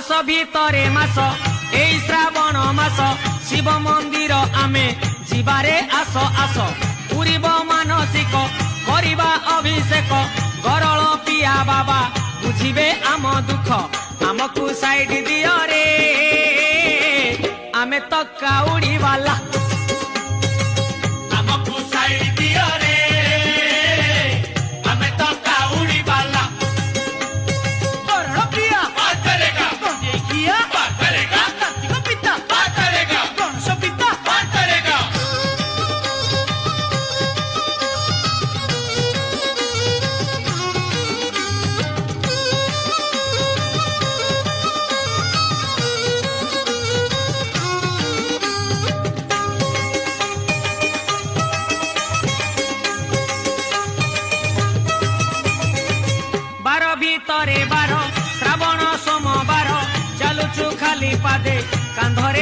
मास भितरे मास एई श्रावण मास शिव मंदिर आमे जीवारे आस आस पूरीब मानसिक करिबा अभिषेक गरल पिया बाबा बुझिबे आम दुख आमकु साइड दियो रे आमे तो काउड़ी वाला आमकु साइड दियो रे आमे तो काउड़ी वाला गरल पिया बात करेगा देखिया बात करेगा कार्तिक पिता बात करेगा गणेश पिता बात करेगा बार भितरे बार श्रावण सोमवार चालुचु खाली पादे कांधरे